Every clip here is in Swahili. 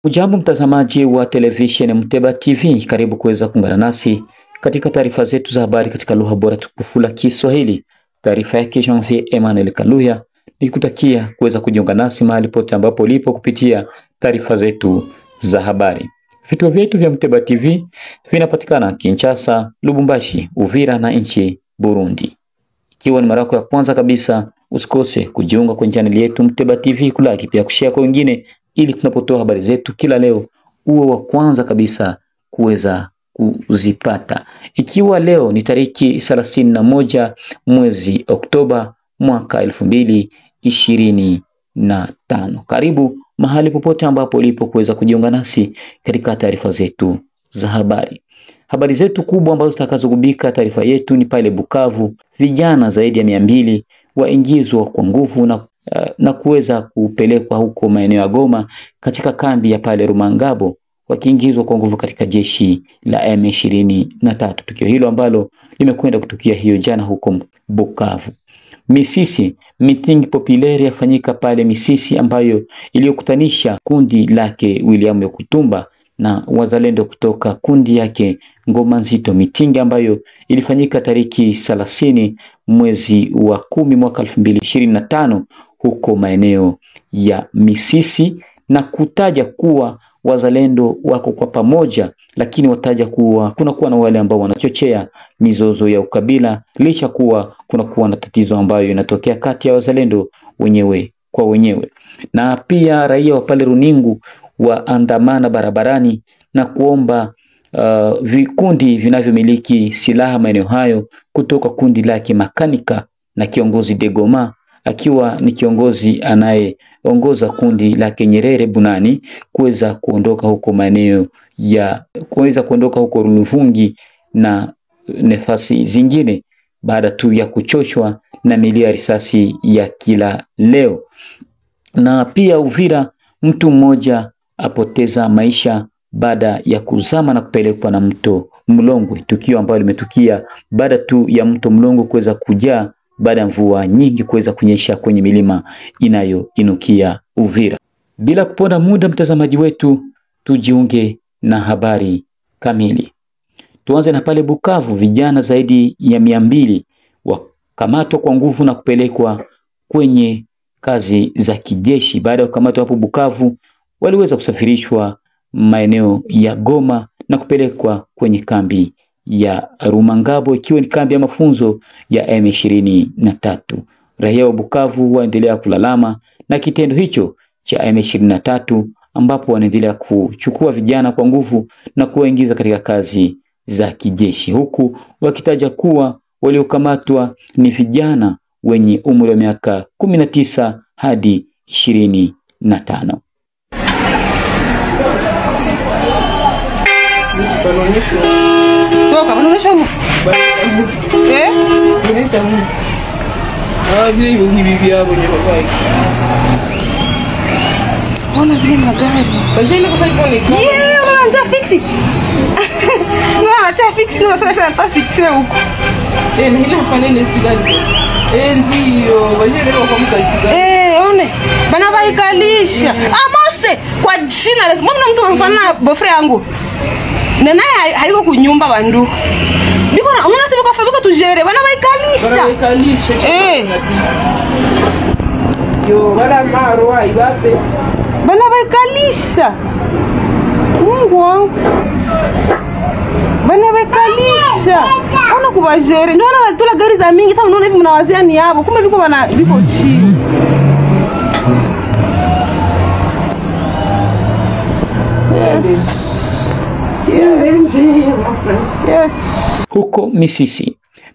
Ujambo mtazamaji wa television Mteba TV, karibu kuweza kuungana nasi katika taarifa zetu za habari katika lugha bora tukufu la Kiswahili. Taarifa yake Jean-Pierre Emmanuel Kaluya, nikutakia kuweza kujiunga nasi mahali pote ambapo ulipo kupitia taarifa zetu za habari. Vituo vyetu vya Mteba TV vinapatikana Kinshasa, Lubumbashi, Uvira na nchi Burundi. Ikiwa ni mara yako ya kwanza kabisa, usikose kujiunga kwenye channel yetu Mteba TV, kulaki pia kushare kwa wengine ili tunapotoa habari zetu kila leo uwe wa kwanza kabisa kuweza kuzipata. Ikiwa leo ni tariki 31 mwezi Oktoba mwaka 2025. Karibu mahali popote ambapo ulipo kuweza kujiunga nasi katika taarifa zetu za habari. Habari zetu kubwa ambazo zitakazogubika taarifa yetu ni pale Bukavu, vijana zaidi ya 200 waingizwa kwa nguvu na kuweza kupelekwa huko maeneo ya Goma katika kambi ya pale Rumangabo, wakiingizwa kwa nguvu katika jeshi la M23. Tukio hilo ambalo limekwenda kutukia hiyo jana huko Bukavu. Misisi, meeting populaire yafanyika pale Misisi ambayo iliyokutanisha kundi lake William Yakutumba na wazalendo kutoka kundi yake Ngoma Nzito. Mitingi ambayo ilifanyika tariki 30 mwezi wa 10 mwaka 2025 huko maeneo ya Misisi, na kutaja kuwa wazalendo wako kwa pamoja, lakini wataja kuwa kuna na wale ambao wanachochea mizozo ya ukabila, licha kuwa kuna na tatizo ambayo inatokea kati ya wazalendo wenyewe kwa wenyewe. Na pia raia wa pale Runingu waandamana barabarani na kuomba vikundi vinavyomiliki silaha maeneo hayo kutoka kundi lake Makanika na kiongozi Degoma, akiwa ni kiongozi anayeongoza kundi lake Nyerere Bunani, kuweza kuondoka huko maeneo ya kuondoka huko Runuvungi na nafasi zingine baada tu ya kuchoshwa na milio ya risasi ya kila leo. Na pia Uvira, mtu mmoja apoteza maisha baada ya kuzama na kupelekwa na mto Mlongwe, tukio ambalo limetukia baada tu ya mto Mlongwe kuweza kujaa baada ya mvua nyingi kuweza kunyesha kwenye milima inayoinukia Uvira. Bila kuponda muda, mtazamaji wetu, tujiunge na habari kamili. Tuanze na pale Bukavu, vijana zaidi ya 200 wakamatwa kwa nguvu na kupelekwa kwenye kazi za kijeshi. Baada ya kukamatwa hapo Bukavu, waliweza kusafirishwa maeneo ya Goma na kupelekwa kwenye kambi ya Rumangabo, ikiwa ni kambi ya mafunzo ya M23. Raia wa Bukavu waendelea kulalama na kitendo hicho cha M23, ambapo wanaendelea kuchukua vijana kwa nguvu na kuwaingiza katika kazi za kijeshi, huku wakitaja kuwa waliokamatwa ni vijana wenye umri wa miaka 19 hadi 25. Toka, unaonyesha mu. Unaita mu. Vile hivi hapo ni baba. Ona zile magari. Bajeni kwa sababu ni. Unaanza fixi. Unaanza fixi na sasa pas fixi huko. Na ile mfano ni hospitali. Ndio, bajeni kwa mkazi. One. Bana baikalisha. Amose kwa jina la mbona mtu amfana bofre yangu. Na naye haiko kunyumba bandu. Biko na unasema kwa fabiko tujere bana baikalisha. Yo bana maro aibape. Bana baikalisha. Mungu wangu. Bana baikalisha. Ona kubajere. Ndio na walitula gari za mingi sasa unaona hivi mnawazia ni hapo. Kumbe biko chini. Yes. Huko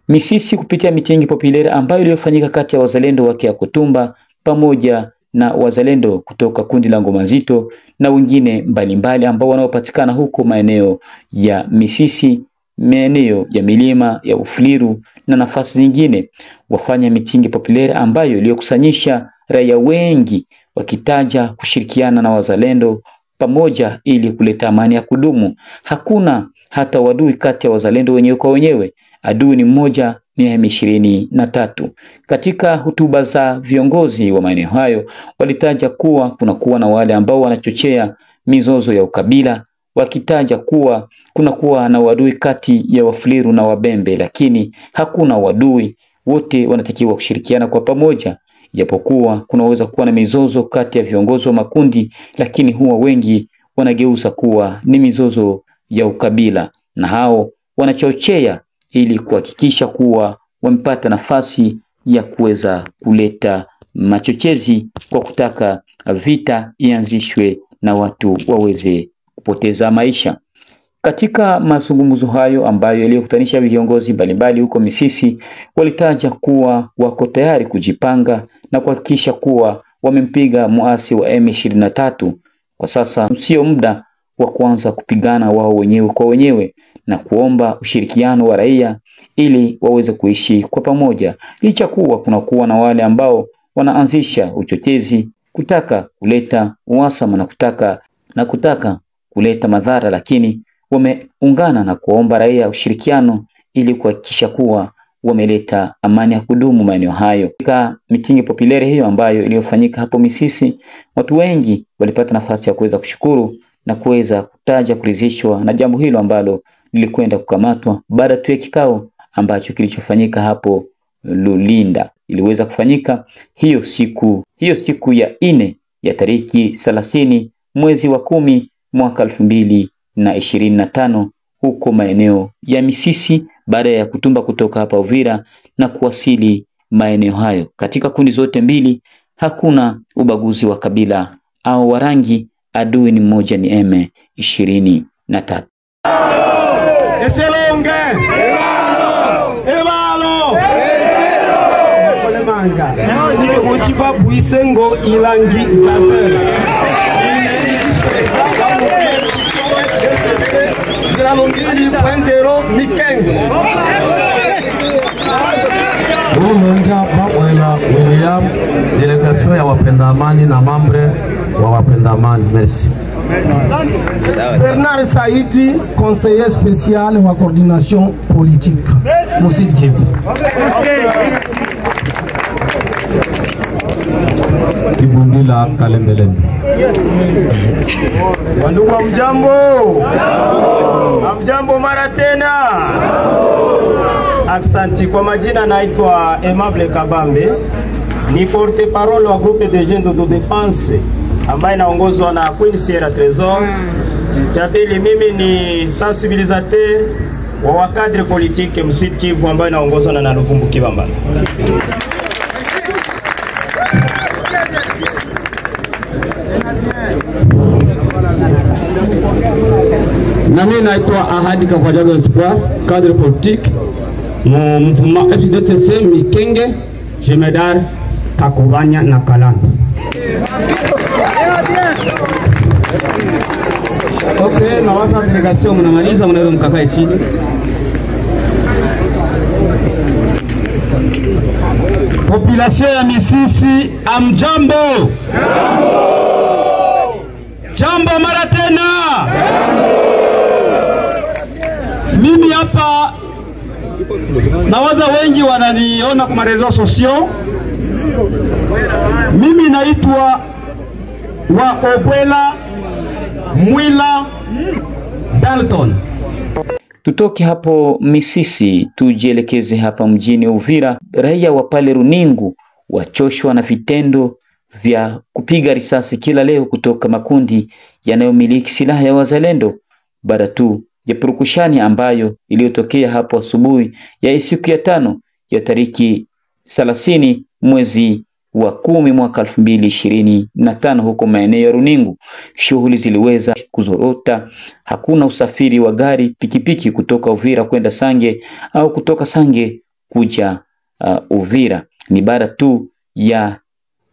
Misisi kupitia mitingi populaire ambayo iliyofanyika kati ya wazalendo wake ya Kutumba pamoja na wazalendo kutoka kundi la Ngoma Nzito na wengine mbalimbali ambao wanaopatikana huko maeneo ya Misisi, maeneo ya milima ya Ufuliru na nafasi nyingine, wafanya mitingi populaire ambayo iliyokusanyisha raia wengi wakitaja kushirikiana na wazalendo pamoja ili kuleta amani ya kudumu. Hakuna hata wadui kati ya wazalendo wenyewe kwa wenyewe. Adui ni mmoja, ni M23. Katika hotuba za viongozi wa maeneo hayo walitaja kuwa kunakuwa na wale ambao wanachochea mizozo ya ukabila, wakitaja kuwa kunakuwa na wadui kati ya Wafuliru na Wabembe, lakini hakuna wadui, wote wanatakiwa kushirikiana kwa pamoja. Japokuwa kunaweza kuwa na mizozo kati ya viongozi wa makundi, lakini huwa wengi wanageuza kuwa ni mizozo ya ukabila, na hao wanachochea ili kuhakikisha kuwa wamepata nafasi ya kuweza kuleta machochezi kwa kutaka vita ianzishwe na watu waweze kupoteza maisha. Katika mazungumzo hayo ambayo yaliyokutanisha viongozi mbalimbali huko Misisi, walitaja kuwa wako tayari kujipanga na kuhakikisha kuwa wamempiga muasi wa M23. Kwa sasa sio muda wa kuanza kupigana wao wenyewe kwa wenyewe, na kuomba ushirikiano wa raia ili waweze kuishi kwa pamoja, licha kuwa kunakuwa na wale ambao wanaanzisha uchochezi kutaka kuleta uhasama na kutaka kuleta madhara, lakini wameungana na kuomba raia ushirikiano ili kuhakikisha kuwa wameleta amani ya kudumu maeneo hayo. Katika mitingi populare hiyo ambayo iliyofanyika hapo Misisi, watu wengi walipata nafasi ya kuweza kushukuru na kuweza kutaja kuridhishwa na jambo hilo ambalo lilikwenda kukamatwa baada tu ya kikao ambacho kilichofanyika hapo Lulinda. Iliweza kufanyika hiyo siku ya 4 ya tariki 30 mwezi wa 10 mwaka 2025 huko maeneo ya Misisi, baada ya kutumba kutoka hapa Uvira na kuwasili maeneo hayo. Katika kundi zote mbili hakuna ubaguzi wa kabila au wa rangi, adui ni mmoja, ni M23. Eselonge ebalo kolemanga nibe mochiba buisengo ilangi gazela grano 2.0 mikenge Umonja Bawela William, délégation ya wapenda amani na membre wa wapenda amani. Merci. Bernard Saidi, conseiller spécial wa coordination politique. Moussid Kivu. Kibundila Kalembelembe. Wandugu wa mjambo. Mjambo mara tena. Aksanti, kwa majina naitwa Aimable Kabambe, ni porte parole wa groupe de jeunes d'autodéfense ambaye naongozwa na Queen Sierra Trésor. Jabili, mimi ni sensibilisateur wa wakadre politique Moussid Kivu ambaye naongozwa na Luvumbu Kibamba. Nami naitwa Ahadi Kakwajaga Espoir, cadre politique mon mouvement FDCC Mikenge, Jemedar Kakubanya na Kalambi. Okay, na wasa delegation mnamaliza, mnaweza mkakae chini. Population ya Misisi, amjambo. Jambo mara tena. Mimi hapa nawaza wengi wananiona kwa reseaux sociaux. Mimi naitwa wa Obwela Mwila Dalton. Tutoke hapo Misisi tujielekeze hapa mjini Uvira. Raia wa pale Runingu wachoshwa na vitendo vya kupiga risasi kila leo kutoka makundi yanayomiliki silaha ya wazalendo, baada tu ya purukushani ambayo iliyotokea hapo asubuhi ya siku ya 5 ya tariki 30 mwezi wa 10 mwaka 2025 huko maeneo ya Runingu. Shughuli ziliweza kuzorota, hakuna usafiri wa gari pikipiki kutoka Uvira kwenda Sange au kutoka Sange kuja Uvira. Ni baada tu ya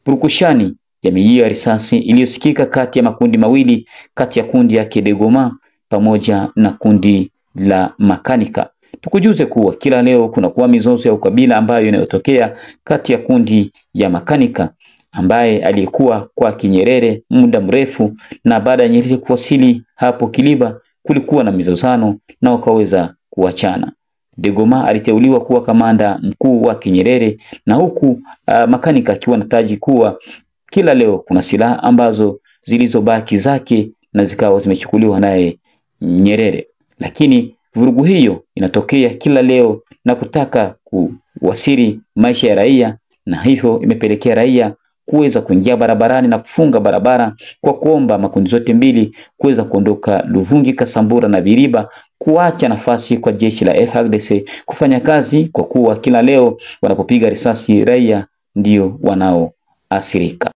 purukushani ya milio ya risasi iliyosikika kati ya makundi mawili, kati ya kundi ya Kedegoma pamoja na kundi la Makanika. Tukujuze kuwa kila leo kuna kuwa mizozo ya ukabila ambayo inayotokea kati ya kundi ya Makanika ambaye alikuwa kwa Nyerere muda mrefu, na baada ya Nyerere kuwasili hapo Kiliba kulikuwa na mizozano na wakaweza kuachana. De Goma aliteuliwa kuwa kamanda mkuu wa Nyerere, na huku Makanika akiwa na taji kuwa kila leo kuna silaha ambazo zilizobaki zake na zikawa zimechukuliwa naye Nyerere. Lakini vurugu hiyo inatokea kila leo na kutaka kuwasiri maisha ya raia, na hivyo imepelekea raia kuweza kuingia barabarani na kufunga barabara kwa kuomba makundi zote mbili kuweza kuondoka Luvungi, Kasambura na Biriba, kuacha nafasi kwa jeshi la FARDC kufanya kazi, kwa kuwa kila leo wanapopiga risasi raia ndio wanaoathirika.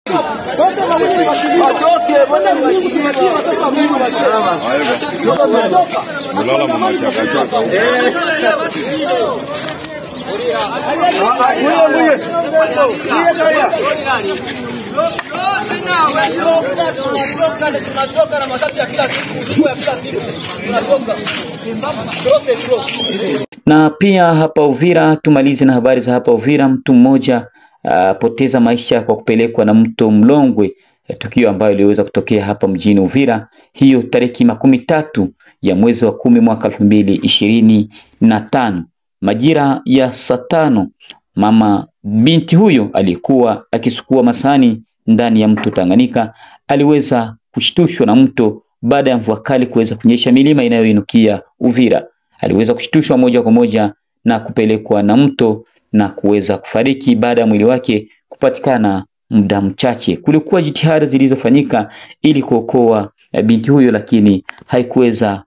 Na pia hapa Uvira, tumalize na habari za hapa Uvira. Mtu mmoja poteza maisha kwa kupelekwa na mto Mlongwe, tukio ambayo iliweza kutokea hapa mjini Uvira, hiyo tariki 13 ya mwezi wa 10 mwaka 2025 majira ya saa 5. Mama binti huyo alikuwa akisukua masani ndani ya mto Tanganyika aliweza kushtushwa na mto baada ya mvua kali kuweza kunyesha milima inayoinukia Uvira. Aliweza kushtushwa moja kwa moja na kupelekwa na mto na kuweza kufariki baada ya mwili wake kupatikana muda mchache. Kulikuwa jitihada zilizofanyika ili kuokoa binti huyo, lakini hazikuweza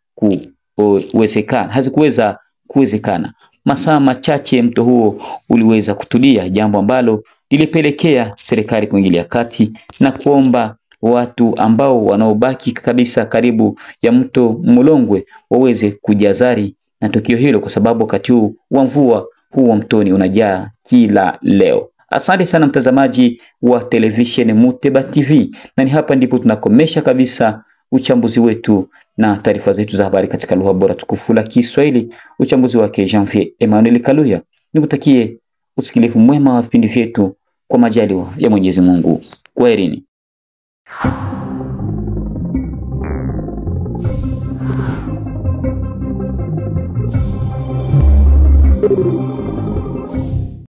kuwezekana. Masaa machache mto huo uliweza kutulia, jambo ambalo lilipelekea serikali kuingilia kati na kuomba watu ambao wanaobaki kabisa karibu ya mto Mlongwe waweze kujazari na tukio hilo, kwa sababu wakati huu wa mvua huu wa mtoni unajaa kila leo. Asante sana mtazamaji wa television Muteba TV, na ni hapa ndipo tunakomesha kabisa uchambuzi wetu na taarifa zetu za habari katika lugha bora tukufu la Kiswahili. Uchambuzi wake Jean-Pierre Emmanuel Kaluya. Nikutakie usikilivu mwema wa vipindi vyetu kwa majaliwa ya Mwenyezi Mungu. Kwaherini.